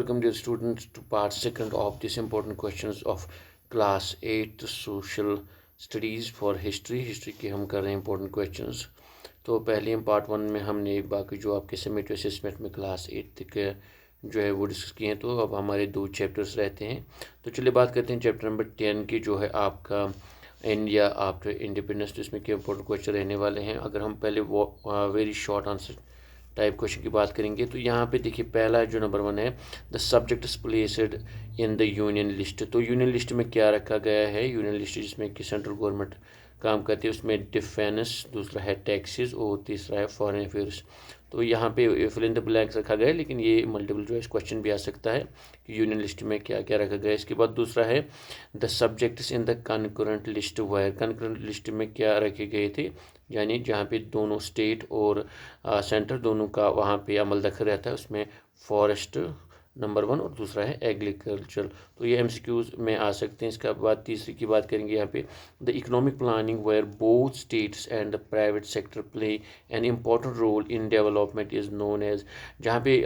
Welcome dear students to part second of this important questions of class 8 social studies for history के हम कर रहे हैं important questions। तो पहले हम पार्ट वन में हमने बाकी जो आपके समेटिव असेसमेंट में क्लास 8 तक जो है वो डिस्कस किए हैं। तो अब हमारे दो चैप्टर्स रहते हैं। तो चलिए बात करते हैं चैप्टर नंबर 10 की, जो है आपका इंडिया आफ्टर इंडिपेंडेंस। तो इसमें क्या इंपॉर्टेंट क्वेश्चन रहने वाले हैं। अगर हम पहले वो very short answer type question की बात करेंगे तो यहाँ पे देखिए पहला जो नंबर वन है, the subject is placed in the union list. तो यूनियन लिस्ट में क्या रखा गया है, यूनियन लिस्ट जिसमें कि सेंट्रल गवर्नमेंट काम करती है, उसमें डिफेंस, दूसरा है टैक्सेस और तीसरा है फॉरेन अफेयर्स। तो यहाँ पे फिल इन द ब्लैंक्स रखा गया है, लेकिन ये मल्टीपल चॉइस क्वेश्चन भी आ सकता है कि यूनियन लिस्ट में क्या क्या रखा गया है। इसके बाद दूसरा है the subjects in the concurrent list wire. Concurrent list में क्या रखे गए थे, यानी जहाँ पे दोनों स्टेट और सेंटर दोनों का वहाँ पे अमल दखल रहता है, उसमें फॉरेस्ट नंबर वन और दूसरा है एग्रीकल्चर। तो ये एमसीक्यूज में आ सकते हैं। इसके बाद तीसरी की बात करेंगे यहाँ पे, the economic planning where both states and the private sector play an important role in development is known as. जहाँ पे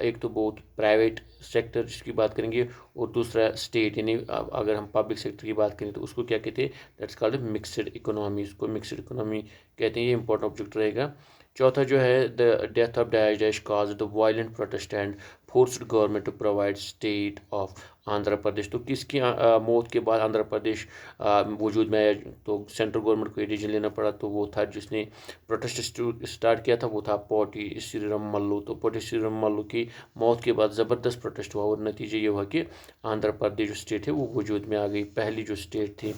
एक तो बोथ प्राइवेट सेक्टर जिसकी बात करेंगे और दूसरा स्टेट, यानी अगर हम पब्लिक सेक्टर की बात करें तो उसको क्या कहते हैं, दैट्स कॉल्ड मिक्सड इकोनॉमी। उसको मिक्सड इकोनॉमी कहते हैं। ये इंपॉर्टेंट ऑब्जेक्ट रहेगा। चौथा जो है, the death of dash dash cause the violent protest and forced government to provide state of Andhra Pradesh. तो किसकी मौत के बाद आंध्र प्रदेश वजूद में आया, तो सेंट्रल गवर्नमेंट को ये डिसीजन लेना पड़ा। तो वो था जिसने प्रोटेस्ट स्टार्ट किया था, वो था पोटी श्रीराम मल्लू। तो पोटी श्रीराम मल्लू की मौत के बाद ज़बरदस्त प्रोटेस्ट हुआ और नतीजे ये हुआ कि आंध्र प्रदेश जो स्टेट है वो वजूद में आ गई, पहली जो स्टेट थी।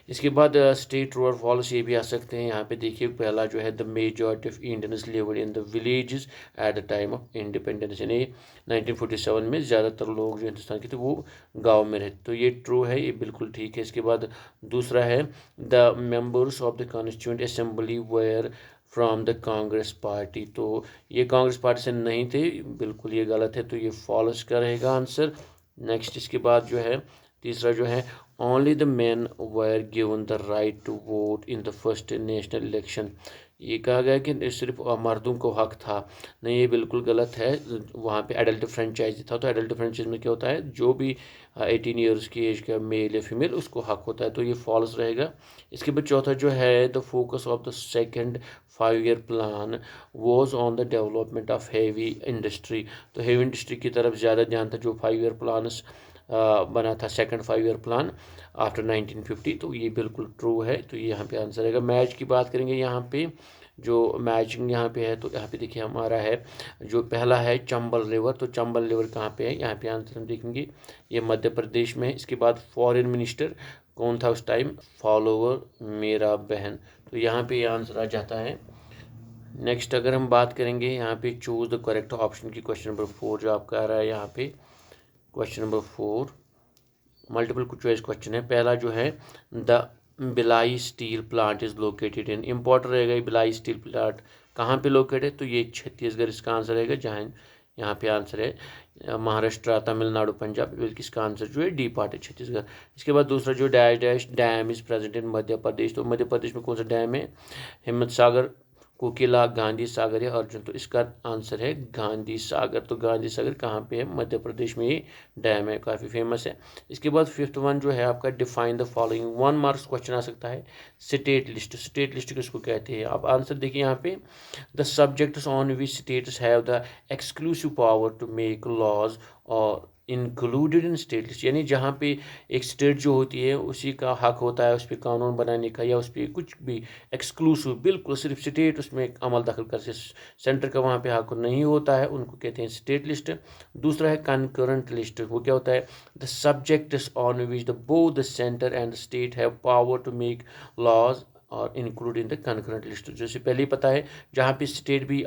इसके बाद स्टेट रूरल पॉलिसी ये भी आ सकते हैं। यहाँ पे देखिए पहला जो है, the majority of Indians lived in the villages eight the time of independence, यानी 1947 में ज़्यादातर लोग जो हिंदुस्तान के थे वो गांव में रहते। तो ये ट्रू है, ये बिल्कुल ठीक है। इसके बाद दूसरा है, the members of the constituent assembly were from the Congress party. तो ये कांग्रेस पार्टी से नहीं थे, बिल्कुल ये गलत है। तो ये फॉल्स का रहेगा आंसर। नेक्स्ट इसके बाद जो है तीसरा जो है, only the men were given the right to vote in the first national election. ये कहा गया कि सिर्फ मर्दों को हक था, नहीं ये बिल्कुल गलत है। वहाँ पे एडल्ट फ्रेंचाइज था। तो एडल्ट फ्रेंचाइज में क्या होता है, जो भी 18 ईयर्स की एज का मेल या फीमेल उसको हक होता है। तो ये फॉल्स रहेगा। इसके बाद चौथा जो है, the focus of the second 5 year plan was on the development of heavy industry. तो हेवी इंडस्ट्री की तरफ ज़्यादा ध्यान था जो 5 ईयर प्लान बना था, सेकंड 5 ईयर प्लान आफ्टर 1950। तो ये बिल्कुल ट्रू है। तो ये यहाँ पे आंसर रहेगा। मैच की बात करेंगे यहाँ पे, जो मैचिंग यहाँ पे है, तो यहाँ पे देखिए हमारा है जो पहला है चंबल रिवर। तो चंबल रिवर कहाँ पे है, यहाँ पे आंसर हम देखेंगे, ये मध्य प्रदेश में है। इसके बाद फॉरेन मिनिस्टर कौन था उस टाइम, फॉलोवर मेरा बहन। तो यहाँ पे ये आंसर आ जाता है। नेक्स्ट अगर हम बात करेंगे यहाँ पे, चूज द करेक्ट ऑप्शन की, क्वेश्चन नंबर 4 जो आपका आ रहा है यहाँ पे, question number 4 multiple choice question है। पहला जो है, the Bhilai steel plant is located in, important रहेगा। भिलाई स्टील प्लांट कहाँ पे लोकेटेड है, तो ये छत्तीसगढ़ इसका आंसर रहेगा। जहाँ यहाँ पे आंसर है महाराष्ट्र, तमिलनाडु, पंजाब, बल्कि इसका आंसर जो है डी पार्ट है, छत्तीसगढ़। इसके बाद दूसरा जो dash dash dam is present in Madhya Pradesh. तो मध्य प्रदेश में कौन सा डैम है, हिम्मत सागर, कोकिला, गांधी सागर या अर्जुन। तो इसका आंसर है गांधी सागर। तो गांधी सागर कहाँ पे है, मध्य प्रदेश में ये डैम है, काफ़ी फेमस है। इसके बाद फिफ्थ वन जो है आपका, define the following. 1 marks question आ सकता है। स्टेट लिस्ट, स्टेट लिस्ट किसको कहते हैं, आप आंसर देखिए यहाँ पे, the subjects on which states have the exclusive power to make laws are included in state list, यानी जहाँ पे एक स्टेट जो होती है उसी का हक होता है उस पर कानून बनाने का या उस पर कुछ भी एक्सक्लूसिव, बिल्कुल सिर्फ स्टेट उसमें अमल दखल कर से, सेंटर का वहाँ पे हक नहीं होता है, उनको कहते हैं स्टेट लिस्ट। दूसरा है कंकरेंट लिस्ट, वो क्या होता है, the subjects on which the both the centre and state have power to make laws और include in the concurrent list. जैसे पहले ही पता है, जहाँ पे स्टेट भी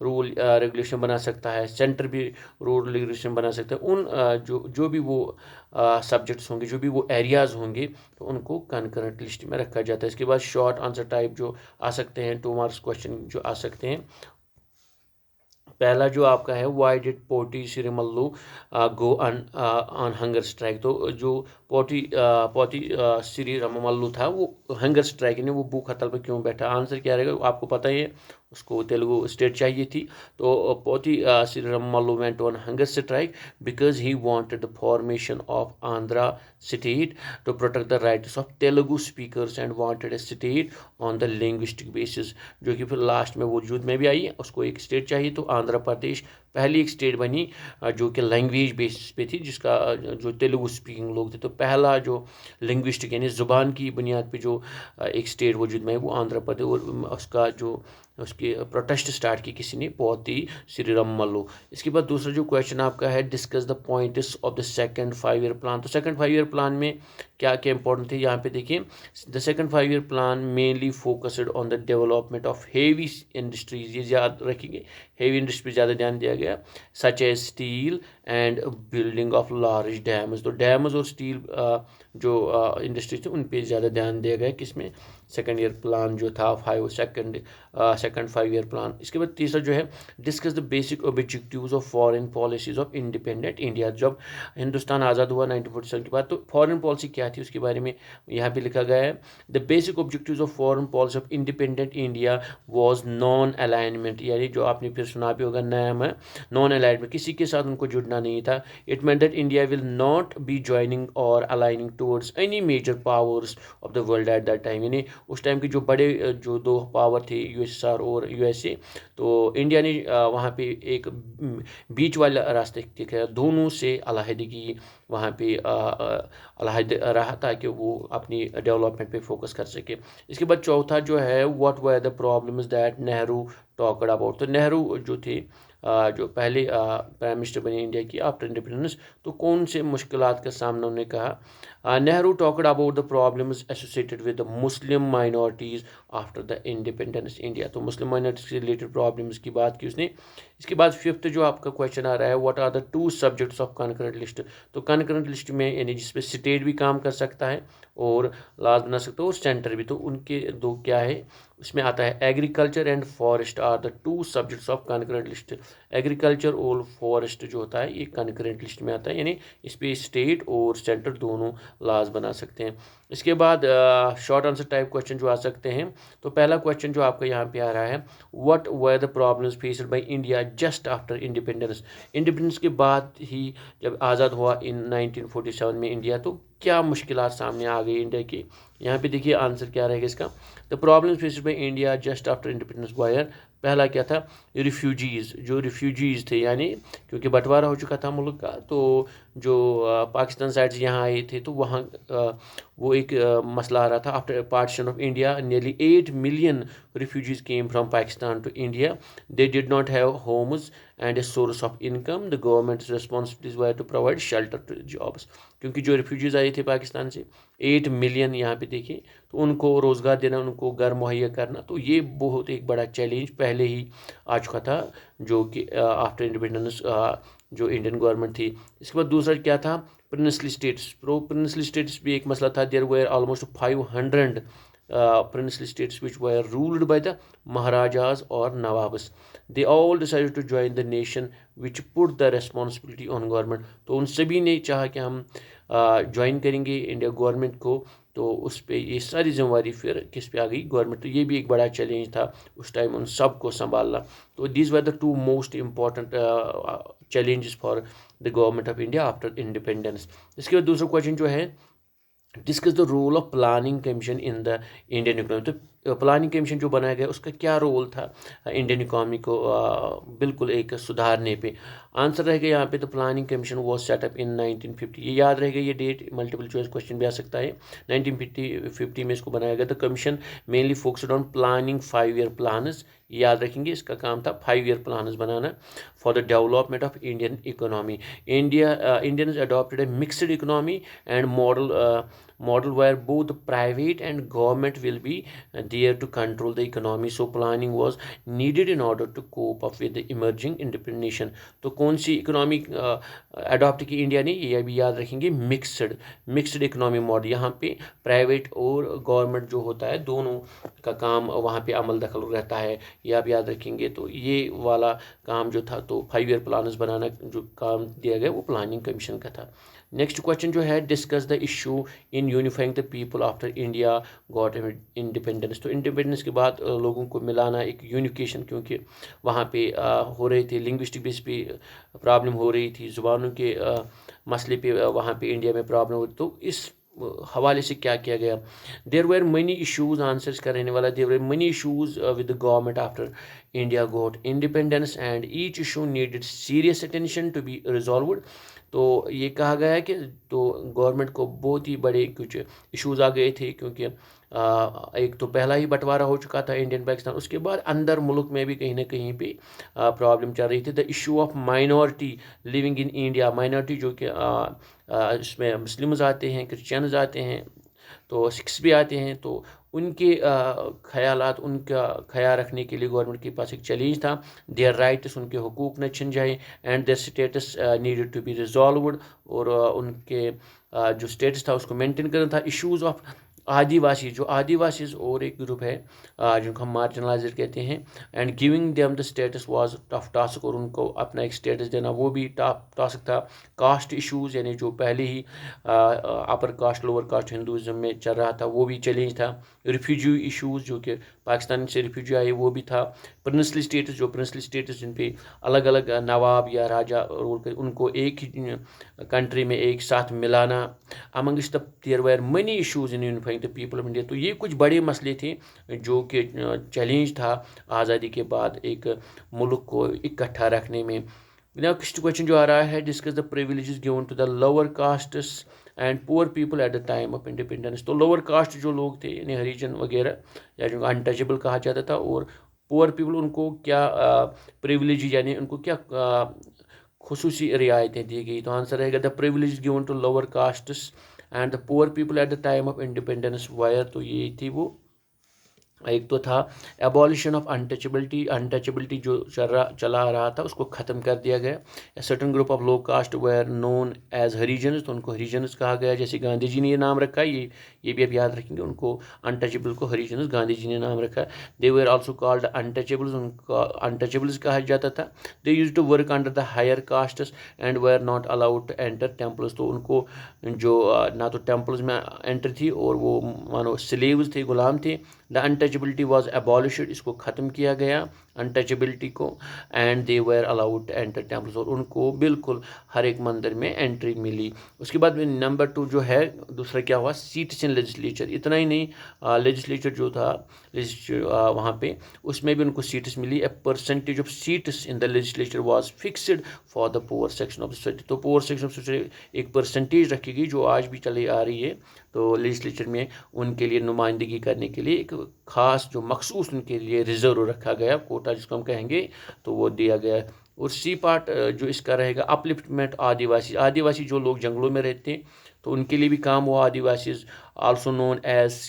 रूल रेगुलेशन बना सकता है, सेंटर भी रूल रेगुलेशन बना सकता है, उन जो भी वो सब्जेक्ट्स होंगे, जो भी वो एरियाज़ होंगे, तो उनको कंकरेंट लिस्ट में रखा जाता है। इसके बाद शॉर्ट आंसर टाइप जो आ सकते हैं, 2 मार्क्स क्वेश्चन जो आ सकते हैं। पहला जो आपका है, why did Potti Sriramulu go on hunger strike. तो जो पोटी श्री राममल्लू था वो हंगर स्ट्राइक, यानी वो भूख हड़ताल पर क्यों बैठा। आंसर क्या रहेगा, आपको पता ही है, उसको तेलुगु स्टेट चाहिए थी। तो Potti Sriramulu went on hunger strike because he wanted the formation of Andhra state to protect the rights of Telugu speakers and wanted a state on the linguistic basis, जो कि फिर लास्ट में वजूद में भी आई। उसको एक स्टेट चाहिए तो आंध्र प्रदेश पहली एक स्टेट बनी जो कि लैंग्वेज बेसिस पे थी, जिसका जो तेलुगु स्पीकिंग लोग थे। तो पहला जो लिंग्विस्टिक यानी ज़ुबान की बुनियाद पे जो एक स्टेट वजूद में है वो आंध्र प्रदेश, और उसका जो उसकी प्रोटेस्ट स्टार्ट की किसी ने, पोती श्रीरामल्लू। इसके बाद दूसरा जो क्वेश्चन आपका है, discuss the points of the second 5 year plan. तो सेकंड 5 ईयर प्लान में क्या क्या इंपॉर्टेंट थे यहाँ पे देखिए। The second 5 year plan mainly focused on the development of heavy industries, ये याद रखेंगे, हेवी इंडस्ट्री पर ज़्यादा ध्यान दिया गया, such as steel and building of large dams. तो डैम्स और स्टील जो इंडस्ट्रीज थे उन पर ज़्यादा ध्यान दिया गया किसमें, सेकंड ईयर प्लान जो था सेकंड 5 ईयर प्लान। इसके बाद तीसरा जो है, discuss the basic objectives of foreign policies of independent India. जब हिंदुस्तान आज़ाद हुआ 1947 के बाद, तो फॉरेन पॉलिसी क्या थी उसके बारे में यहाँ पे लिखा गया है। The basic objectives of foreign policy of independent India was non alignment, यानी जो आपने फिर सुना भी होगा नाम है नॉन अलाइनमेंट, किसी के साथ उनको जुड़ना नहीं था। It meant that India will not be joining और aligning towards any major powers of the world at that time, यानी उस टाइम की जो बड़े जो दो पावर थे यूएसएसआर और यूएसए, तो इंडिया ने वहाँ पे एक बीच वाला रास्ते दिखाया, दोनों से अलहदगी वहाँ पे अलहद रहा ताकि वो अपनी डेवलपमेंट पे फोकस कर सके। इसके बाद चौथा जो है, what were the problems that Nehru talked about. तो नेहरू जो थे जो पहले प्राइम मिनिस्टर बने इंडिया की आफ्टर इंडिपेंडेंस, तो कौन से मुश्किलात का सामना उन्होंने कहा। Nehru talked about the problems associated with the Muslim minorities after the independence India. तो मुस्लिम माइनॉरिटीज से रिलेटेड प्रॉब्लम्स की बात की उसने। इसके बाद फिफ्थ जो आपका क्वेश्चन आ रहा है, what are the 2 subjects of concurrent list. तो कनकरेंट लिस्ट में यानी जिसपे स्टेट भी काम कर सकता है और लाज बना सकता है और सेंटर भी, तो उनके दो क्या है उसमें आता है, agriculture and forest are the 2 subjects of concurrent list. Agriculture और फॉरेस्ट जो होता है ये कनकरेंट लिस्ट में आता है, यानी इस पर स्टेट और सेंटर दोनों लाज बना सकते हैं। इसके बाद शॉर्ट आंसर टाइप क्वेश्चन जो आ सकते हैं। तो पहला क्वेश्चन जो आपका यहाँ पे आ रहा है, what were the problems faced by India just after independence. Independence के बाद ही जब आज़ाद हुआ इन 1947 में इंडिया, तो क्या मुश्किलात सामने आ गई इंडिया की। यहाँ पे देखिए आंसर क्या रहेगा इसका। The problems faced by India just after independence wire, पहला क्या था, रिफ्यूजीज़, जो रिफ्यूजीज़ थे, यानी क्योंकि बंटवारा हो चुका था मुल्क का, तो जो पाकिस्तान साइड से यहाँ आए थे, तो वहाँ वो एक मसला आ रहा था। After partition of India nearly 8 million refugees came from Pakistan to India, they did not have homes and a source of income, the government's responsibilities were to provide shelter to jobs. क्योंकि जो रिफ्यूजीज़ आए थे पाकिस्तान से 8 million यहाँ पे देखिए, तो उनको रोज़गार देना, उनको घर मुहैया करना, तो ये बहुत एक बड़ा चैलेंज पहले ही आ चुका था जो कि आफ्टर इंडिपेंडेंस जो इंडियन गवर्नमेंट थी। इसके बाद दूसरा क्या था, प्रिंसली स्टेट्स। प्रिंसली स्टेट्स भी एक मसला था। There were almost 500 princely states which were ruled by the Maharajas or Nawabs. They all decided to join the nation which put the responsibility on government. तो उन सभी ने चाहा कि हम ज्वाइन करेंगे इंडिया गवर्नमेंट को, तो उस पर ये सारी जिम्मेवारी फिर किस पे आ गई, गवर्नमेंट। तो ये भी एक बड़ा चैलेंज था उस टाइम उन सब को संभालना। तो these were the 2 most important challenges for the government of India after independence. इसके बाद दूसरा क्वेश्चन जो है, discuss the role of planning commission in the Indian economy. तो प्लानिंग कमीशन जो बनाया गया उसका क्या रोल था इंडियन इकोनॉमी को बिल्कुल एक सुधारने पे। आंसर रहेगा यहाँ पे, तो प्लानिंग कमीशन वॉज सेटअप इन 1950। ये याद रहेगा, ये डेट मल्टीपल चॉइस क्वेश्चन भी आ सकता है। 1950 में इसको बनाया गया। The commission mainly focused on planning 5 year plans, याद रखेंगे इसका काम था 5 year plans banana for the development of Indian economy. Indians adopted a mixed economy and model where both private and government will be there to control the economy. So planning was needed in order to cope up with the emerging independent nation. तो कौन सी economy adopt की India ने, ये भी याद रखेंगे, mixed economy model. यहाँ पे प्राइवेट और गवर्नमेंट जो होता है दोनों का काम वहाँ पे अमल दखल रहता है, ये आप याद रखेंगे। तो ये वाला काम जो था, तो 5 ईयर प्लान्स बनाना जो काम दिया गया वो प्लानिंग कमीशन का था। नेक्स्ट क्वेश्चन जो है, discuss the issue in in unifying the people after India got independence. तो इंडिपेंडेंस के बाद लोगों को मिलाना, एक यूनिफिकेशन, क्योंकि वहाँ पे हो रहे थे लिंग्विस्टिक बेस पे प्रॉब्लम हो रही थी, ज़ुबानों के मसले पे वहाँ पे इंडिया में प्रॉब्लम हो। तो इस हवाले से क्या किया गया, there were many issues, answers करने वाला, there were many issues with the government after India got independence and each issue needed serious attention to be resolved. तो ये कहा गया है कि तो गवर्नमेंट को बहुत ही बड़े कुछ इश्यूज़ आ गए थे, क्योंकि एक तो पहला ही बंटवारा हो चुका था इंडियन पाकिस्तान, उसके बाद अंदर मुल्क में भी कहीं ना कहीं पे प्रॉब्लम चल रही थी। The issue of minority living in India, minority जो कि इसमें मुस्लिम्स आते हैं, क्रिश्चियंस आते हैं, तो सिख्स भी आते हैं, तो उनके ख्यालात, उनका ख्याल रखने के लिए गवर्नमेंट के पास एक चैलेंज था। देयर राइट्स, उनके हुकूक न छिन जाए, and their status needed to be resolved, और उनके जो स्टेटस था उसको मेंटेन करना था। इश्यूज़ ऑफ आदिवासी, जो आदिवासीज और एक ग्रुप है जिनको हम मार्जिनलाइज्ड कहते हैं, and giving them the status was tough task, और उनको अपना एक स्टेटस देना वो भी टफ टास्क था। कास्ट इश्यूज़, यानी जो पहले ही upper caste lower caste Hinduism में चल रहा था, वो भी चैलेंज था। रिफ्यूजी इश्यूज़, जो कि पाकिस्तान से रिफ्यूजी आए, वो भी था। प्रिंसली स्टेटस, जो प्रिंसली स्टेटस जिन पे अलग अलग नवाब या राजा रूल कर, उनको एक ही कंट्री में एक साथ मिलाना। Amongst the there were many issues in unifying the people of India. तो ये कुछ बड़े मसले थे जो कि चैलेंज था आज़ादी के बाद एक मुल्क को इकट्ठा रखने में। नेक्स्ट क्वेश्चन जो आ रहा है, discuss the privileges given to the lower castes and poor people at the time of independence. तो लोअर कास्ट जो लोग थे, यानी हरिजन वगैरह, या जो अनटचेबल कहा जाता था, और पुअर पीपल, उनको क्या प्रिविलेज, यानी उनको क्या खुसूसी रियायतें दी गई। तो आंसर रहेगा the privilege given to lower castes and the poor people at the time of independence were. तो ये थी वो, एक तो था एबॉलिशन ऑफ अनटचेबिलिटी, अनटचेबिलिटी जो चला आ रहा था उसको ख़त्म कर दिया गया। Certain group of low caste were known as Harijans, तो उनको हरिजन्स कहा गया, जैसे गांधी जी ने ये नाम रखा है, ये भी आप याद रखेंगे, उनको अनटचेबल को हरिजन्स गांधी जी ने नाम रखा है। They were also called untouchables, उनको अनटचेबल्स कहा जाता था। They used to work under the higher castes and were not allowed to enter temples, तो उनको जो ना तो टेम्पल्स में एंटर थी, और वो मानो स्लेव्स थे, गुलाम थे। द अनटचेबिलिटी वाज एबॉलिश्ड, इसको ख़त्म किया गया अनटचेबिलिटी को। And they were allowed to enter temples, और उनको बिल्कुल हर एक मंदिर में एंट्री मिली। उसके बाद में नंबर 2 जो है, दूसरा क्या हुआ, सीट्स इन लेजिस्लेचर। इतना ही नहीं, लेजिस्लेचर जो था वहाँ पे, उसमें भी उनको सीट्स मिली। A percentage of seats in the legislature was fixed for the poor section of society. तो पुअर सेक्शन ऑफ सोसाइटी एक परसेंटेज रखी गई जो आज भी चली आ रही है। तो लेजिस्लेचर में उनके लिए नुमाइंदगी करने के लिए एक ख़ास जो मखसूस उनके लिए रिजर्व रखा गया, कोटा जिसको हम कहेंगे, तो वो दिया गया। और सी पार्ट जो इसका रहेगा, अपलिफ्टमेंट आदिवासी, आदिवासी जो लोग जंगलों में रहते हैं, तो उनके लिए भी काम हुआ। Adivasi also known as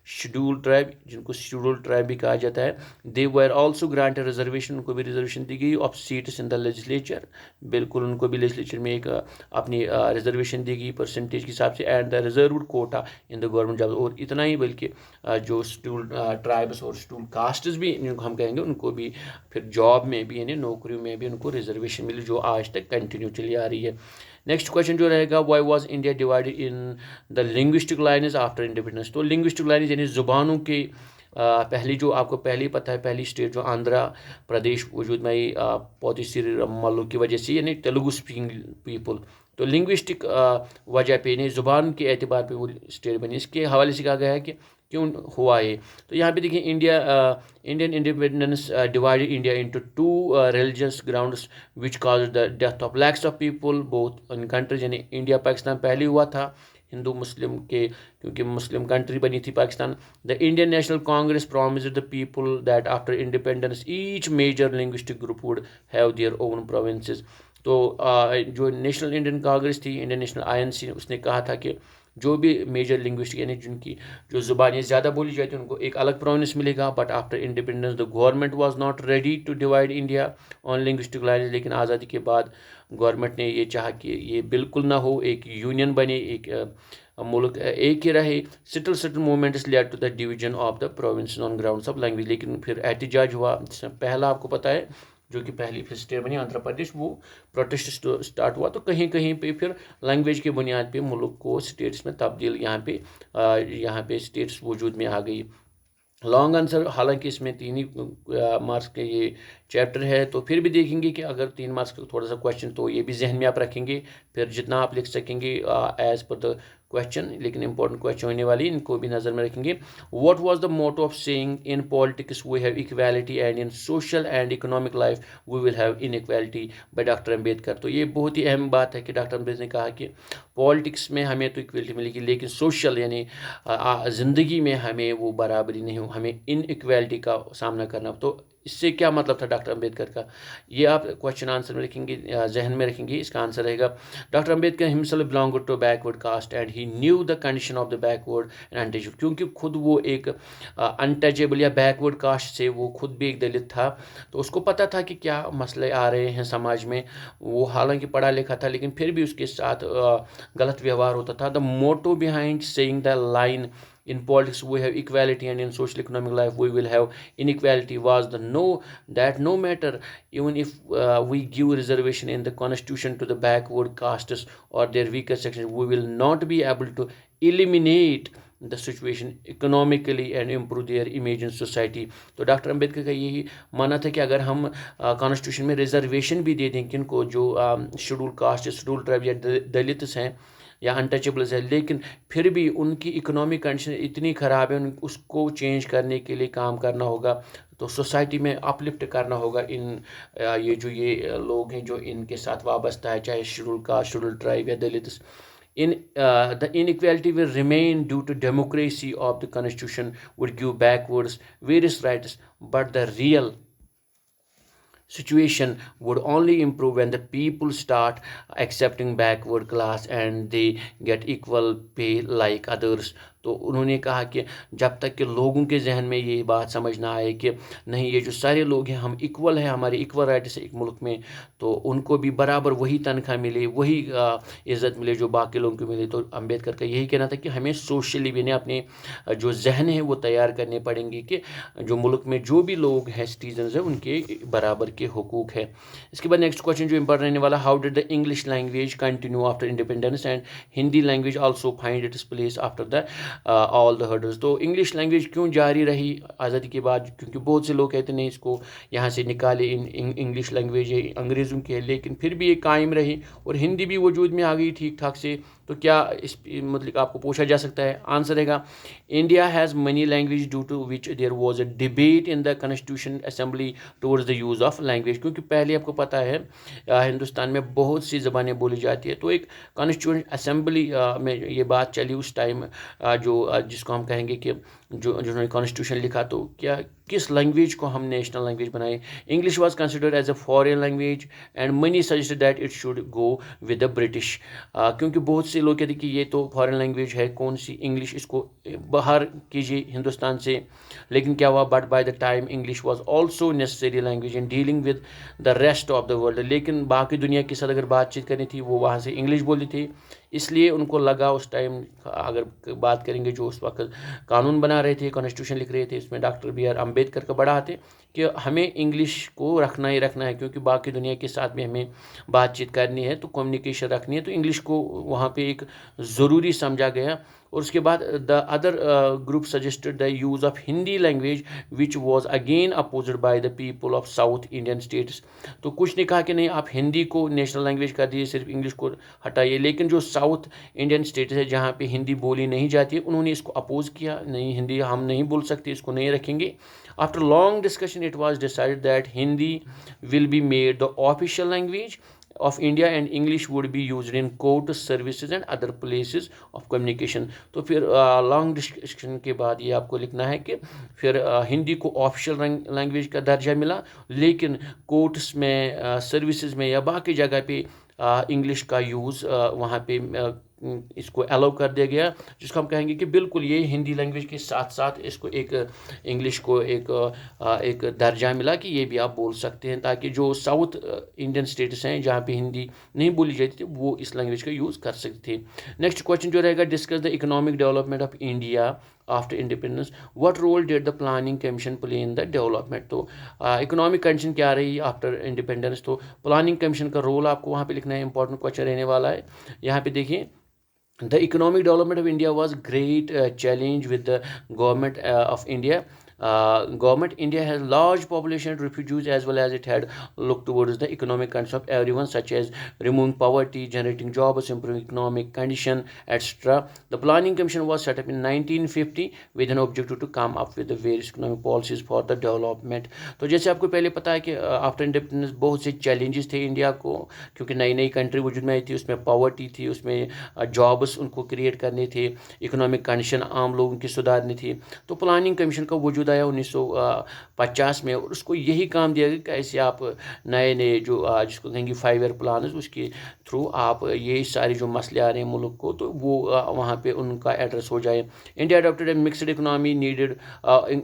scheduled tribe, जिनको शेड्यूल्ड ट्राइब भी कहा जाता है। They were also granted reservation, उनको भी रिजर्वेशन दी गई of seats in the legislature, बिल्कुल उनको भी लेजिस्लेचर में एक अपनी रिजर्वेशन दी गई परसेंटेज के हिसाब से। And the reserved quota in the government job. और इतना ही बल्कि जो शेड्यूल्ड ट्राइब्स और शेड्यूल्ड कास्ट्स भी जिनको हम कहेंगे, उनको भी फिर जॉब में भी, यानी नौकरियों में भी उनको रिजर्वेशन मिली, जो आज तक कंटिन्यू चली आ रही है। नेक्स्ट क्वेश्चन जो रहेगा, why was India divided in the linguistic lines after independence. तो लिंग्विस्टिक लाइन्स यानी ज़ुबानों के पहली, जो आपको पहले ही पता है, पहली स्टेट जो आंध्र प्रदेश वजूद में आई पोतिश्री रम्मालू की वजह से, यानी तेलुगु स्पीकिंग पीपल। तो लिंग्विस्टिक वजह पे, यानी ज़ुबान के एतबार पे वो स्टेट बनी। इसके हवाले से कहा गया है कि क्यों हुआ ये। तो यहाँ पे देखिए, Indian independence divided India into 2 religious grounds which cause the death of lakhs of people both in countries. यानी इंडिया पाकिस्तान पहले हुआ था हिंदू मुस्लिम के, क्योंकि मुस्लिम कंट्री बनी थी Pakistan. The Indian National Congress promised the people that after independence each major linguistic group would have their own provinces. तो जो नेशनल इंडियन कांग्रेस थी, इंडियन नेशनल INC, उसने कहा था कि जो भी मेजर लिंग्विस्टिक, यानी जिनकी जो ज़ुबानें ज़्यादा बोली जाती हैं, उनको एक अलग प्रोविंस मिलेगा। But after independence the government was not ready to divide India on linguistic lines. लेकिन आज़ादी के बाद गवर्नमेंट ने ये चाहा कि ये बिल्कुल ना हो, एक यूनियन बने, एक मुल्क एक ही रहे। Subtle movements led to the division of the province on grounds of language. लेकिन फिर एहतजाज हुआ, जिसमें पहला आपको पता है जो कि पहली फिर स्टेट बनी आंध्र प्रदेश, वो प्रोटेस्ट स्टार्ट हुआ। तो कहीं कहीं पे फिर लैंग्वेज की बुनियाद पे मुल्क को स्टेट्स में तब्दील यहाँ पे स्टेट्स वजूद में आ गई। लॉन्ग आंसर, हालांकि इसमें 3 ही मार्क्स के ये चैप्टर है, तो फिर भी देखेंगे कि अगर 3 मार्क्स का थोड़ा सा क्वेश्चन, तो ये भी जहन में आप रखेंगे, फिर जितना आप लिख सकेंगे एज पर द क्वेश्चन, लेकिन इंपॉर्टेंट क्वेश्चन होने वाली इनको भी नज़र में रखेंगे। What was the motto of saying in politics we have equality and in social and economic life we will have inequality by doctor Ambedkar. तो ये बहुत ही अहम बात है कि डॉक्टर अम्बेडकर ने कहा कि पॉलिटिक्स में हमें तो इक्वलिटी मिलेगी, लेकिन सोशल यानी ज़िंदगी में हमें वो बराबरी नहीं हो, हमें इनइक्वालिटी का सामना करना। तो इससे क्या मतलब था डॉक्टर अम्बेडकर का, ये आप क्वेश्चन आंसर में रखेंगे, जहन में रखेंगे। इसका आंसर रहेगा doctor Ambedkar himself belonged to backward caste and he knew the condition of the backward and untouchable. क्योंकि खुद वो एक अनटचेबल या बैकवर्ड कास्ट से, वो खुद भी एक दलित था, तो उसको पता था कि क्या मसले आ रहे हैं समाज में। वो हालांकि पढ़ा लिखा था, लेकिन फिर भी उसके साथ गलत व्यवहार होता था। The motto behind saying the line in politics we have equality and in social economic life we will have inequality was the no matter even if we give reservation in the constitution to the backward castes or their weaker sections, we will not be able to eliminate the situation economically and improve their image in society। तो doctor Ambedkar का यही मानना था कि अगर हम constitution में reservation भी दे दें किनको, जो शेड्यूल कास्ट, शेड्यूल ट्राइब या दलित हैं या अनटचेबल्स है, लेकिन फिर भी उनकी इकोनॉमिक कंडीशन इतनी ख़राब है, उसको चेंज करने के लिए काम करना होगा। तो सोसाइटी में अपलिफ्ट करना होगा इन ये लोग हैं जो इनके साथ वाबस्ता है, चाहे शेड्यूल कास्ट, शेड्यूल ट्राइब या दलित। The inequality will remain due to democracy of the constitution would give backwards various rights, but the real situation would only improve when the people start accepting backward class and they get equal pay like others। तो उन्होंने कहा कि जब तक कि लोगों के जहन में ये बात समझ ना आए कि नहीं, ये जो सारे लोग हैं हम इक्वल हैं, हमारे इक्वल राइट्स है एक मुल्क में, तो उनको भी बराबर वही तनख्वाह मिले, वही इज़्ज़त मिले जो बाकी लोगों को मिले। तो अम्बेडकर का यही कहना था कि हमें सोशली भी अपने जो जहन है वो तैयार करने पड़ेंगे कि जो मुल्क में जो भी लोग हैं, सिटीजन हैं, उनके बराबर के हुकूक है। इसके बाद नेक्स्ट क्वेश्चन जो इंपॉर्टेंट रहने वाला, how did the English language continue after independence and Hindi language also find its place after the all the hurdles. तो इंग्लिश लैंग्वेज क्यों जारी रही आज़ादी के बाद, क्योंकि बहुत से लोग कहते नहीं इसको यहाँ से निकाले, इंग्लिश लैंग्वेज है अंग्रेज़ों की है, लेकिन फिर भी ये कायम रही और हिंदी भी वजूद में आ गई ठीक ठाक से। तो क्या इस मतलब आपको पूछा जा सकता है, आंसर रहेगा India has many language due to which there was a debate in the constitution assembly towards the use of language. क्योंकि पहले आपको पता है हिंदुस्तान में बहुत सी ज़बानें बोली जाती है, तो एक कॉन्स्टिट्यूशन असेंबली में ये बात चली उस टाइम, जिसको हम कहेंगे कि जिन्होंने कॉन्स्टिट्यूशन लिखा, तो क्या किस लैंग्वेज को हम नेशनल लैंग्वेज बनाए। English was considered as a foreign language and many suggested that it should go with the British. क्योंकि बहुत से लोग कहते कि ये तो फॉरेन लैंग्वेज है, कौन सी इंग्लिश, इसको बाहर कीजिए हिंदुस्तान से। लेकिन क्या हुआ, but by the time English was also necessary language in dealing with the rest of the world. लेकिन बाकी दुनिया के साथ अगर बातचीत करनी थी, वो वहाँ से इंग्लिश बोली थी, इसलिए उनको लगा उस टाइम, अगर बात करेंगे जो उस वक्त कानून बना रहे थे, कॉन्स्टिट्यूशन लिख रहे थे, इसमें डॉक्टर बी आर अम्बेडकर का बड़ा हाथ है कि हमें इंग्लिश को रखना ही रखना है, क्योंकि बाकी दुनिया के साथ भी हमें बातचीत करनी है, तो कम्युनिकेशन रखनी है, तो इंग्लिश को वहाँ पे एक ज़रूरी समझा गया। और उसके बाद the other group suggested the use of Hindi language which was again opposed by the people of south Indian states. तो कुछ ने कहा कि नहीं, आप हिंदी को नेशनल लैंग्वेज कर दीजिए, सिर्फ इंग्लिश को हटाइए। लेकिन जो साउथ इंडियन स्टेट्स है जहाँ पे हिंदी बोली नहीं जाती, उन्होंने इसको अपोज किया, नहीं हिंदी हम नहीं बोल सकते, इसको नहीं रखेंगे। After long discussion it was decided that Hindi will be made the official language of India and English would be used in court services and other places of communication। तो फिर लॉन्ग डिस्कशन के बाद ये आपको लिखना है कि फिर हिंदी को ऑफिशियल लैंग्वेज का दर्जा मिला, लेकिन कोर्ट्स में, सर्विसेज में या बाकी जगह पे इंग्लिश का यूज़ वहाँ पे इसको अलाउ कर दिया गया, जिसको हम कहेंगे कि बिल्कुल ये हिंदी लैंग्वेज के साथ साथ इसको एक इंग्लिश को एक दर्जा मिला कि ये भी आप बोल सकते हैं, ताकि जो साउथ इंडियन स्टेट्स हैं जहाँ पे हिंदी नहीं बोली जाती थी, वो इस लैंग्वेज का यूज़ कर सकते थे। नेक्स्ट क्वेश्चन जो रहेगा, discuss the economic development of India after independence, what role did the planning commission play in the development. तो इकोनॉमिक कंडीशन क्या रही आफ्टर इंडिपेंडेंस, तो प्लानिंग कमीशन का रोल आपको वहाँ पे लिखना है, इंपॉर्टेंट क्वेश्चन रहने वाला है। यहाँ पे देखिए, the economic development of India was great challenge with the government of India. Government India has large population of refugees, as well as it had looked towards the economic condition of everyone, such as removing poverty, generating jobs, improving economic condition, etc. The Planning Commission was set up in 1950 with an objective to come up with the various economic policies for the development. तो जैसे आपको पहले पता है कि after independence बहुत से challenges थे इंडिया को, क्योंकि नई नई कंट्री वजूद में आई थी, उसमें पॉवर्टी थी, उसमें जॉब्स उनको क्रिएट करने थे, इकोनॉमिक कंडीशन आम लोगों की सुधारनी थी। तो प्लानिंग कमीशन का वजूद आया 1950 में, और उसको यही काम दिया गया कि कैसे आप नए नए जो जिसको कहेंगे 5 ईयर प्लान, उसके थ्रू आप ये सारे जो मसले आ रहे हैं मुल्क को, तो वो वहाँ पे उनका एड्रेस हो जाए। India adopted a mixed economy needed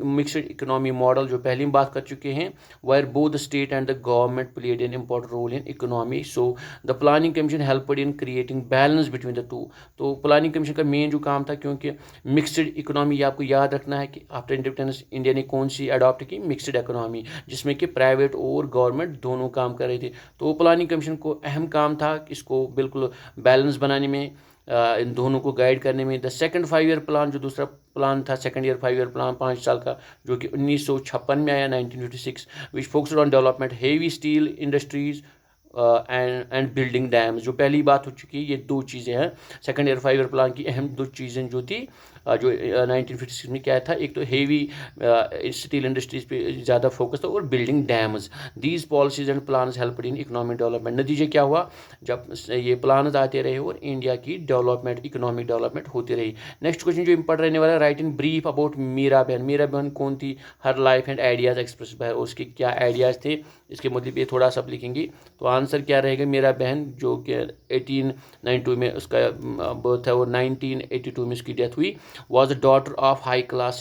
mixed economy model, जो पहले हम बात कर चुके हैं, where both the state and the government played an important role in economy. So the planning commission helped in creating balance between the two. तो planning commission का main जो काम था, क्योंकि मिक्सड इकोनॉमी, आपको याद रखना है कि आफ्टर इंडिपेंडेंस इंडिया ने कौन सी अडॉप्ट की, मिक्सड इकोनॉमी, जिसमें कि प्राइवेट और गवर्नमेंट दोनों काम कर रहे थे। तो प्लानिंग कमीशन को अहम काम था कि इसको बिल्कुल बैलेंस बनाने में, इन दोनों को गाइड करने में। द सेकंड 5 ईयर प्लान, जो दूसरा प्लान था, सेकंड ईयर 5 ईयर प्लान 5 साल का, जो कि 1956 में आया, 1956, which focused on development heavy steel industries and building dams. जो पहली बात हो चुकी है, ये दो चीज़ें हैं सेकंड ईयर 5 ईयर प्लान की अहम दो चीज़ें जो थी, जो 1956 में क्या था, एक तो हेवी स्टील इंडस्ट्रीज पे ज़्यादा फोकस था, और building dams. These policies and plans help in economic development. नतीजे क्या हुआ, जब ये प्लान आते रहे और इंडिया की डेवलपमेंट, इकोनॉमिक डेवलपमेंट होती रही। नेक्स्ट क्वेश्चन जो इम्पोर्टेंट रहने वाला है, write in brief about Meera Behn. Meera Behn कौन थी, her life and ideas express by, उसके क्या आइडियाज़ थे, इसके मतलब ये थोड़ा सा लिखेंगे। तो आंसर क्या रहेगा, मीरा बहन, जो कि 1892 में उसका बर्थ है और 1982 में उसकी डेथ हुई, was the daughter of high class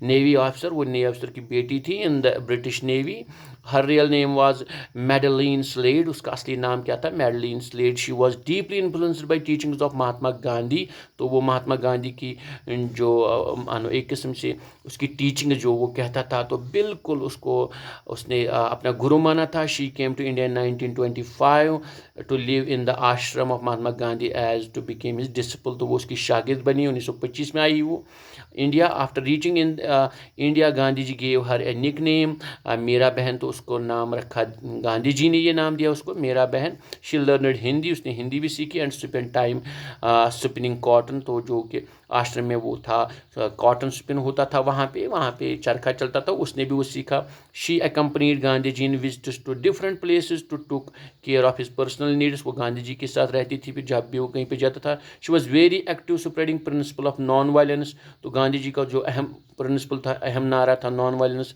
navy officer, वो नेवी अफसर की बेटी थी in the British navy. Her real name was Madeleine Slade, उसका असली नाम क्या था, Madeleine Slade. She was deeply influenced by teachings of Mahatma Gandhi. तो वो महात्मा गांधी की जो मानो एक किस्म से उसकी टीचिंग जो वो कहता था, तो बिल्कुल उसको उसने अपना गुरु माना था। She came to India in 1925 to live in the ashram of Mahatma Gandhi as to became his disciple. तो वो उसकी शागिर्द बनी, 1925 में आई वो India. After reaching in India, Gandhi ji gave her a nickname, Mira Behn, तो उसको नाम रखा, गांधी जी ने ये नाम दिया उसको, मेरा बहन। शी लर्नड हिंदी, उसने हिंदी भी सीखी, and spend time spinning cotton. तो जो कि आश्रम में वो था, कॉटन स्पिन होता था वहाँ पे चरखा चलता था, उसने भी वो सीखा। She accompanied Gandhi ji in visits to different places to took care of his personal needs. वो गांधी जी के साथ रहती थी, फिर जब भी वो कहीं पे जाता था। She was very active spreading principle of non violence. तो गांधी जी का जो अहम प्रिंसिपल था, अहम नारा था, नॉन वायलेंस।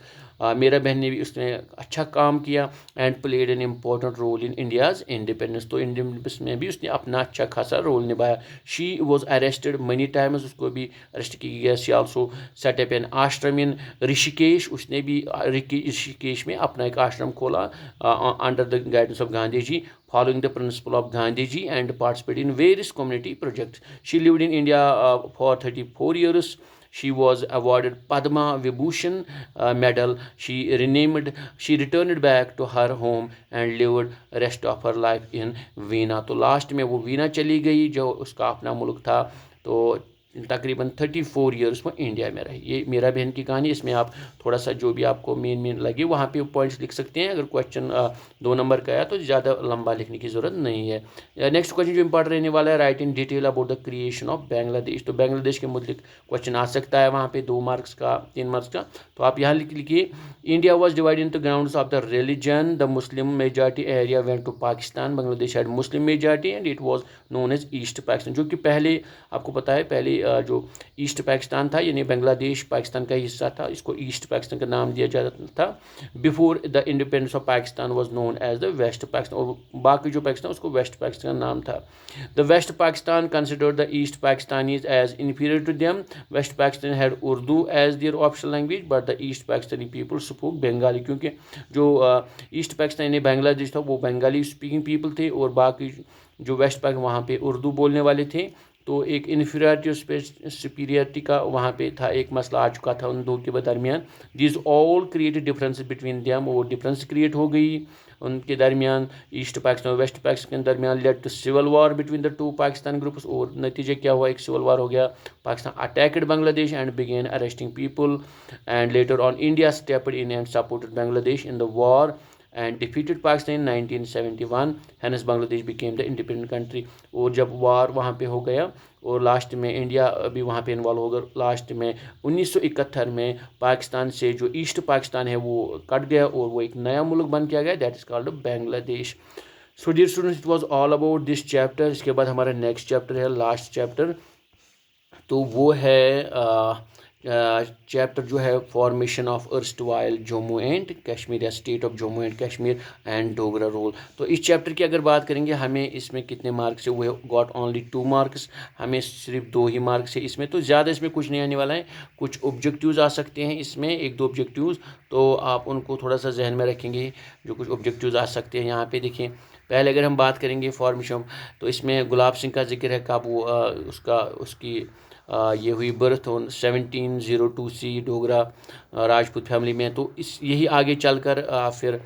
मेरा बहन ने भी उसने अच्छा काम किया, and played an important role in India's independence. तो इंडिपेंडेंस में भी उसने अपना अच्छा खासा रोल निभाया। She was arrested many times, उसको भी अरेस्ट किया गया। She also set up an ashram in Rishikesh, उसने भी ऋषिकेश में अपना एक आश्रम खोला under the guidance of Gandhi ji, following the principle of Gandhi ji, and participated in various community projects. She lived in India for 34 years. She was awarded Padma Vibhushan medal. She returned back to her home and lived rest of her life in Veena. तो last में वो वीना चली गई, जो उसका अपना मुल्क था। तो तकरीबन 34 ईयर्स वो इंडिया में रही। ये मेरा बहन की कहानी। इसमें आप थोड़ा सा जो भी आपको मेन लगे वहाँ पे पॉइंट्स लिख सकते हैं। अगर क्वेश्चन 2 नंबर का आया तो ज़्यादा लंबा लिखने की ज़रूरत नहीं है। नेक्स्ट क्वेश्चन जो इंपॉर्टेंट रहने वाला है, write in detail about the creation of Bangladesh. तो बांग्लादेश के मुतालिक क्वेश्चन आ सकता है वहाँ पे 2 मार्क्स का, 3 मार्क्स का। तो आप यहाँ लिखिए, India was divided in the grounds of the religion, the Muslim majority area went to Pakistan, Bangladesh had Muslim majority and it was known as East Pakistan. जो कि पहले आपको पता है, पहले जो ईस्ट पाकिस्तान था, यानी बांग्लादेश पाकिस्तान का हिस्सा था, इसको ईस्ट पाकिस्तान का नाम दिया जाता था। Before the independence of Pakistan was known as the West Pakistan, और बाकी जो पाकिस्तान उसको वेस्ट पाकिस्तान का नाम था। The West Pakistan considered the East Pakistanis as inferior to them. West Pakistan had Urdu as their official language, but the East Pakistani people spoke Bengali, क्योंकि जो ईस्ट पाकिस्तान यानी बांग्लादेश था वो बंगाली स्पीकिंग पीपल थे, और बाकी जो वेस्ट पाकिस्तान वहाँ पे उर्दू बोलने वाले थे। तो एक इन्फीरियरिटी सुपीरियरिटी का वहाँ पे था, एक मसला आ चुका था उन दो के दरमियान। This all created difference between them, और डिफरेंस क्रिएट हो गई उनके दरमियान, ईस्ट पाकिस्तान और वेस्ट पाकिस्तान के दरमियान, led to civil war between the two Pakistan groups, और नतीजे क्या हुआ, एक सिविल वार हो गया। Pakistan attacked Bangladesh and began arresting people, and later on India stepped in and supported Bangladesh in the war and defeated Pakistan in 1971, hence Bangladesh became the independent country। और जब वार वहाँ पे हो गया और लास्ट में इंडिया भी वहाँ पे इन्वॉल्व होगा, लास्ट में 1971 में पाकिस्तान से जो ईस्ट पाकिस्तान है वो कट गया और वो एक नया मुल्क बन किया गया, that is called Bangladesh. So dear students, it was all about this chapter. इसके बाद हमारा नेक्स्ट चैप्टर है, लास्ट चैप्टर, तो वो है चैप्टर जो है formation of erstwhile Jammu and Kashmir या state of Jammu and Kashmir and Dogra rule. तो इस चैप्टर की अगर बात करेंगे, हमें इसमें कितने मार्क्स है, वो गॉट ओनली 2 मार्क्स, हमें सिर्फ 2 ही मार्क्स है इसमें, तो ज़्यादा इसमें कुछ नहीं आने वाला है। कुछ ऑब्जेक्टिव्स आ सकते हैं इसमें, 1-2 ऑब्जेक्टिव्स, तो आप उनको थोड़ा सा जहन में रखेंगे जो कुछ ऑब्जेक्टिव्स आ सकते हैं। यहाँ पे देखिए, पहले अगर हम बात करेंगे फॉर्मेशन, तो इसमें गुलाब सिंह का जिक्र है, कब वो उसकी ये हुई बर्थ ऑन 1702 सी डोगरा राजपूत फैमिली में। तो इस यही आगे चलकर फिर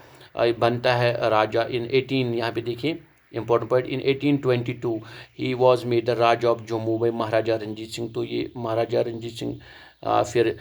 बनता है राजा इन 18, यहाँ पे देखिए important point, in 1822 he was made the Raja of Jammu by Maharaja Ranjit Singh. तो ये महाराजा रंजीत सिंह फिर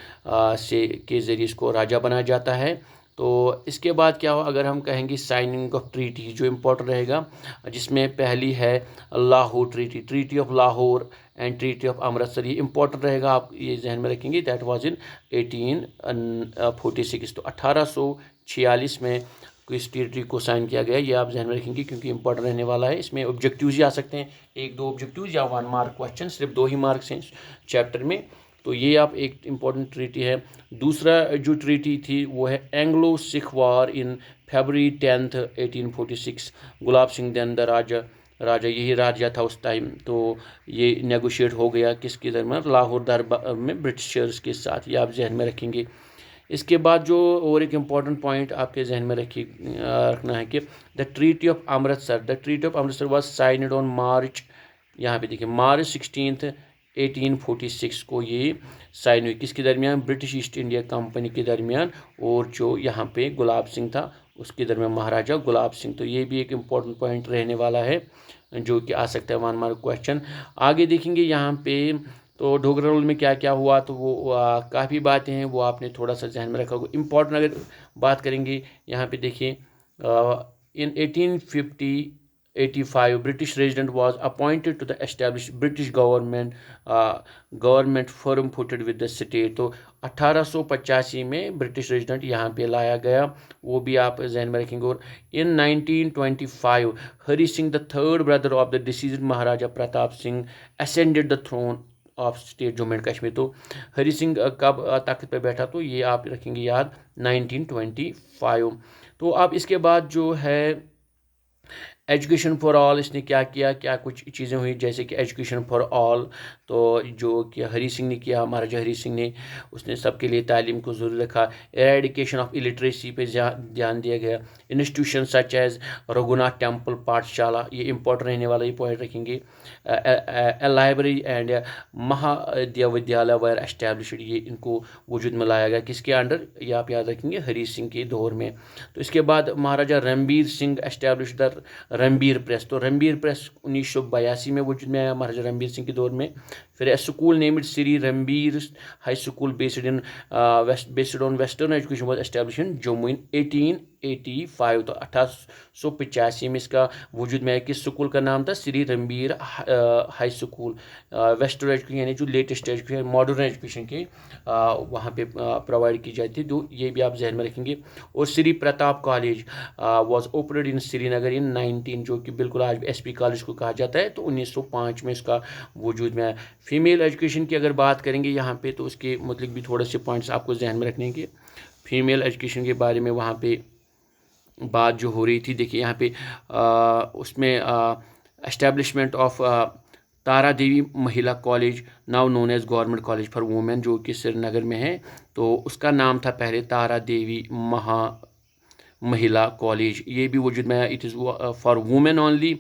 से के ज़रिए इसको राजा बनाया जाता है। तो इसके बाद क्या हो, अगर हम कहेंगे साइनिंग ऑफ ट्रीटी, जो इम्पोर्टेंट रहेगा, जिसमें पहली है Lahore treaty, treaty of Lahore and treaty of Amritsar, ये इंपॉर्टेंट रहेगा, आप ये जहन में रखेंगे। दैट वाज इन 1846, तो 1846 में इस ट्रीटी को साइन किया गया, ये आप जहन में रखेंगे क्योंकि इंपॉर्टेंट रहने वाला है। इसमें ऑब्जेक्टिव्स ही आ सकते हैं, 1-2 ऑब्जेक्टिव्स या 1 मार्क क्वेश्चन, सिर्फ 2 ही मार्क्स हैं चैप्टर में। तो ये आप एक इम्पॉर्टेंट ट्रीटी है। दूसरा जो ट्रीटी थी वो है Anglo Sikh war in February 10th 1846, Gulab Singh then the Raja यही राजा था उस टाइम। तो ये नेगोशिएट हो गया किसके दरमियान, लाहौर दरबार में ब्रिटिशर्स के साथ, ये आप जहन में रखेंगे। इसके बाद जो और एक इम्पॉर्टेंट पॉइंट आपके जहन में रखना है कि the treaty of Amritsar was signed on March, यहाँ पे देखिए मार्च 16 1846 को ये साइन हुई, किसके दरमियान, ब्रिटिश ईस्ट इंडिया कंपनी के दरमियान और जो यहाँ पे गुलाब सिंह था उसके दरमियान, महाराजा गुलाब सिंह। तो ये भी एक इम्पॉर्टेंट पॉइंट रहने वाला है जो कि आ सकता है 1 मार्क क्वेश्चन। आगे देखेंगे यहाँ पे तो डोगरा रूल में क्या क्या हुआ, तो वो काफ़ी बातें हैं, वो आपने थोड़ा सा जहन में रखा होगा। इम्पॉर्टेंट अगर बात करेंगे यहाँ पे देखिए, इन 1885 British resident was appointed to the established British government firm footed with the state। तो 1885 में ब्रिटिश रेजिडेंट यहाँ पे लाया गया, वो भी आप जहन में रखेंगे। और in 1925 Hari Singh the third brother of the deceased Maharaja Pratap Singh ascended the throne of state Jammu and Kashmir. तो हरी सिंह कब तख्त पे बैठा, तो ये आप रखेंगे याद 1925। तो अब इसके बाद जो है एजुकेशन फॉर ऑल, इसने क्या किया, क्या कुछ चीज़ें हुई, जैसे कि एजुकेशन फॉर ऑल, तो जो कि हरी सिंह ने किया, महाराजा हरी सिंह ने, उसने सबके लिए तालीम को ज़रूरी रखा। एरेडिकेशन ऑफ इलिटरेसी पे ध्यान दिया गया। Institution such as Raghunath temple Pathshala, ये इंपॉर्टेंट रहने वाला, ये पॉइंट रखेंगे। लाइब्रेरी एंड महाविद्यालय वर एस्टैब्लिश्ड, ये इनको वजूद में लाया गया, किसके अंडर, ये आप याद रखेंगे हरी सिंह के दौर में। तो इसके बाद Maharaja Ranbir Singh establish the Ranbir press, तो रणबीर प्रेस 1982 में वजूद में आया महाराजा रणबीर सिंह के दौर में। फिर a school named Shri Ranbir high school based on western education was establish in Jammu in 1885। तो 1885 में इसका वजूद में आया, किस स्कूल का नाम था, Shri Ranbir high school. Western education यानी जो लेटेस्ट एजुकेशन मॉडर्न एजुकेशन के वहाँ पे प्रोवाइड की जाती है, तो ये भी आप जहन में रखेंगे। और Shri Pratap college was opened in Srinagar in 19, जो कि बिल्कुल आज SP कॉलेज को कहा जाता है, तो 1905 में इसका वजूद में आया। फीमेल एजुकेशन की अगर बात करेंगे यहाँ पे, तो उसके मतलब भी थोड़े से पॉइंट्स आपको जहन में रखने के, फीमेल एजुकेशन के बारे में वहाँ पे बात जो हो रही थी, देखिए यहाँ पे उसमें establishment of Tara Devi Mahila college now known as government college for women, जो कि श्रीनगर में है, तो उसका नाम था पहले तारा देवी महिला कॉलेज, ये भी वजूद में आया, it is for women only.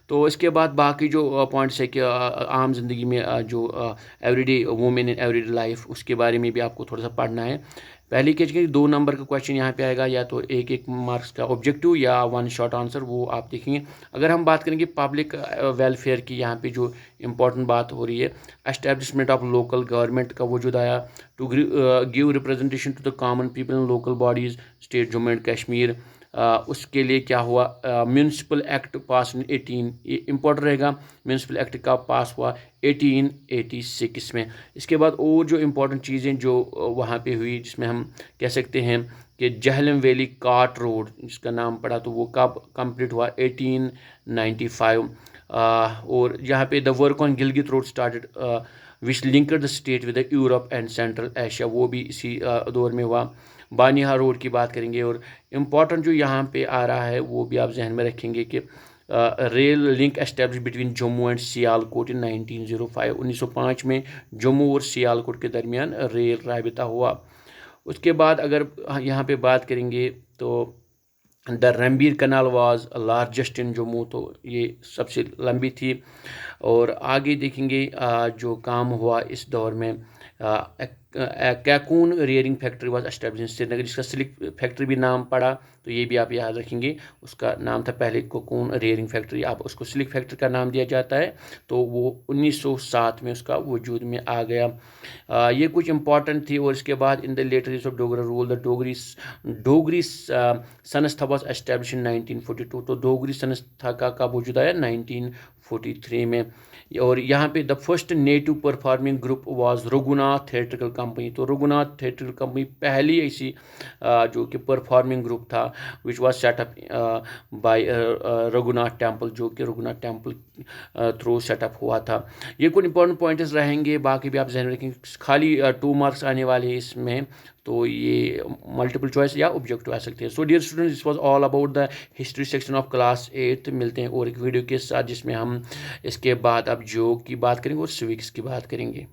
तो इसके बाद बाकी जो पॉइंट्स है कि आम ज़िंदगी में जो everyday women in everyday life, उसके बारे में भी आपको थोड़ा सा पढ़ना है। पहली कैच के 2 नंबर का क्वेश्चन यहाँ पे आएगा, या तो एक मार्क्स का ऑब्जेक्टिव या 1 शॉर्ट आंसर, वो आप देखेंगे। अगर हम बात करेंगे पब्लिक वेलफेयर की, यहाँ पे जो इम्पोर्टेंट बात हो रही है, एस्टेब्लिशमेंट ऑफ लोकल गवर्नमेंट का वजूद आया, to give representation to the common people in local bodies, state Jammu and Kashmir. उसके लिए क्या हुआ, municipal act pass in 18, important रहेगा, म्यूनसिपल एक्ट का पास हुआ 1886 में। इसके बाद और जो इम्पोर्टेंट चीज़ें जो वहाँ पे हुई, जिसमें हम कह सकते हैं कि जहलम वैली कार्ट रोड, जिसका नाम पड़ा, तो वो कब कंप्लीट हुआ, 1895। और यहाँ पे the work on Gilgit road started which linked the state with Europe and central Asia, वो भी इसी दौर में हुआ। बानिहा रोड की बात करेंगे। और इम्पॉर्टेंट जो यहाँ पे आ रहा है वो भी आप जहन में रखेंगे कि rail link establish between Jammu and Sialkot in 1905, 1905 में जम्मू और सियालकोट के दरमियान रेल राबिता हुआ। उसके बाद अगर यहाँ पे बात करेंगे तो the Ranbir canal was largest in Jammu, तो ये सबसे लंबी थी। और आगे देखेंगे जो काम हुआ इस दौर में, cocoon rearing factory was establish in Srinagar, जिसका सिल्क फैक्ट्री भी नाम पड़ा, तो ये भी आप याद रखेंगे। उसका नाम था पहले कोकून रियरिंग फैक्ट्री, आप उसको सिल्क फैक्ट्री का नाम दिया जाता है, तो वो 1907 में उसका वजूद में आ गया। ये कुछ इंपॉर्टेंट थी। और इसके बाद in the later years of Dogra rule the Dogri संस्था वाज एस्टेब्लिश इन 1942, तो डोगरी संस्था का वजूद आया 1943 में। और यहाँ पे the first native performing group was Raghunath theatrical company, तो रघुनाथ थिएट्रिकल कंपनी पहली ऐसी जो कि परफॉर्मिंग ग्रुप था, which was set up by Raghunath temple, जो कि रघुनाथ टेम्पल थ्रू सेटअप हुआ था। ये कुछ इंपॉर्टेंट पॉइंट्स रहेंगे, बाकी भी आप ध्यान रखेंगे। खाली 2 मार्क्स आने वाले हैं इसमें, तो ये मल्टीपल चॉइस या ऑब्जेक्टिव आ सकते हैं। So dear students, this was all about the history section of class 8। मिलते हैं और एक वीडियो के साथ, जिसमें हम इसके बाद अब जो की बात करेंगे और सिविक्स की बात करेंगे।